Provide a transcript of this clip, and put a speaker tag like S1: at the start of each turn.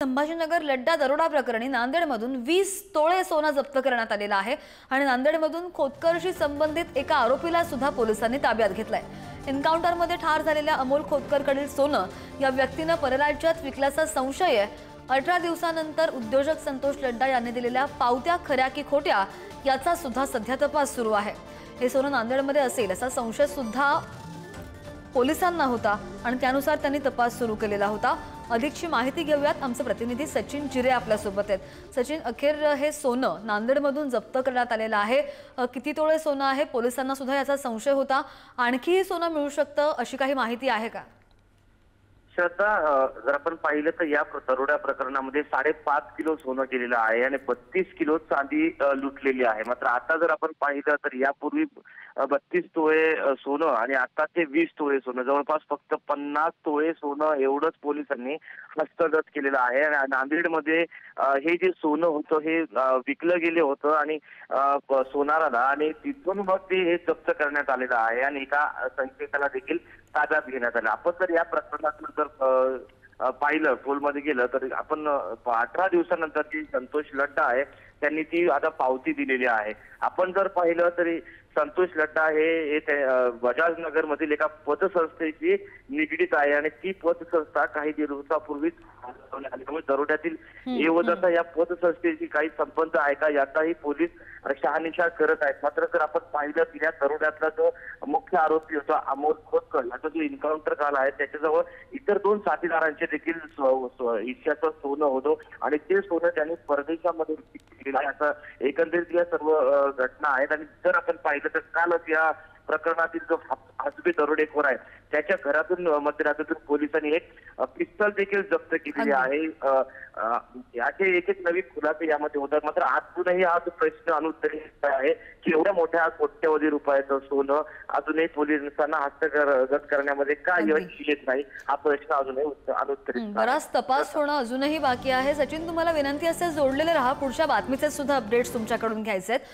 S1: संभाजीनगर लड्डा दरोडा प्रकरणी नांदेडमधून 20 तोळे सोनं जप्त करण्यात आलेलं आहे आणि नांदेडमधून खोतकरशी संबंधित एका आरोपीला सुद्धा पोलिसांनी ताब्यात घेतलंय। एन्काउंटरमध्ये ठार झालेल्या अमोल खोतकरकडील सोनं या व्यक्तीने परराज्यात विकल्याचा संशय आहे। 18 दिवसांनंतर उद्योजक संतोष लड्डा यांनी दिलेल्या पावत्या खऱ्या की खोट्या याचा सुद्धा सध्या तपास सुरू आहे। हे सोनं नांदेडमध्ये असेल असा संशय सुद्धा पोलिसांना होता आणि त्यानुसार त्यांनी तपास सुरू केलेला होता। अधिकची माहिती घेऊयात, आमचे प्रतिनिधी सचिन जिरे आपल्या सोबत आहेत। सचिन, अखेर हे सोनं नांदेडमधून जप्त करण्यात आलेलं आहे। किती तोळे सोनं आहे? पोलिसांना सुद्धा याचा संशय होता, आणखी सोनं मिळू शकतं अशी काही माहिती आहे का?
S2: श्रद्धा, जर आपण पाहिलं तर या दरोड्या प्रकरणामध्ये 5.5 किलो सोनं गेलेलं आहे आणि 32 किलो चांदी लुटलेली आहे। मात्र आता जर आपण पाहिलं तर यापूर्वी 32 तोळे सोनं आणि आता ते 20 तोळे सोनं, जवळपास फक्त 50 तोळे सोनं एवढंच पोलिसांनी हस्तगत केलेलं आहे। आणि नांदेडमध्ये हे जे सोनं होतं हे विकलं गेले होतं आणि सोनाराला, आणि तिथून मग ते हे जप्त करण्यात आलेलं आहे आणि एका संशयिताला देखील ताब्यात घेण्यात आलं। आपण जर या प्रकरणात जर पाहिलं, खोलमध्ये गेलं तर आपण 18 दिवसानंतर जी संतोष लड्डा आहे त्यांनी ती आता पावती दिलेली आहे। आपण जर पाहिलं तरी संतोष लड्डा हे बजाज नगर मधील एका पतसंस्थेशी निगडीत आहे आणि ती पतसंस्था काही दिवसापूर्वीच दरोड्यातील एवढाचा या पतसंस्थेशी काही संबंध आहे का याचाही पोलीस शहानिशा करत आहेत। मात्र जर आपण पाहिलं की या दरोड्यातला जो मुख्य आरोपी होता अमोल खोतकर याचा जो एन्काउंटर झाला आहे त्याच्याजवळ इतर 2 साथीदारांचे देखील हिश्श्याचं सोनं होतं आणि ते सोनं त्यांनी परदेशामध्ये केलेलं आहे असं एकंदरीत या सर्व घटना आहेत। आणि जर आपण पाहिलं तर कालच या प्रकरणातील जो आजबी दरोडेखोर आहे त्याच्या घरातून मध्यरात्रीतून पोलिसांनी एक पिस्तल देखील जप्त केलेली आहे। याचे एक नवीन खुलासे यामध्ये होतात। मात्र अजूनही हा जो प्रश्न अनुत्तरित आहे की एवढ्या मोठ्या कोट्यवधी रुपयाचं सोनं अजूनही पोलिसांना हस्तगत करण्यामध्ये का यश येत नाही, हा प्रश्न अजूनही अनुत्तरित।
S1: बराच तपास होणं अजूनही बाकी आहे। सचिन, तुम्हाला विनंती असेल जोडलेले राहा, पुढच्या बातमीचे सुद्धा अपडेट्स तुमच्याकडून घ्यायचे आहेत।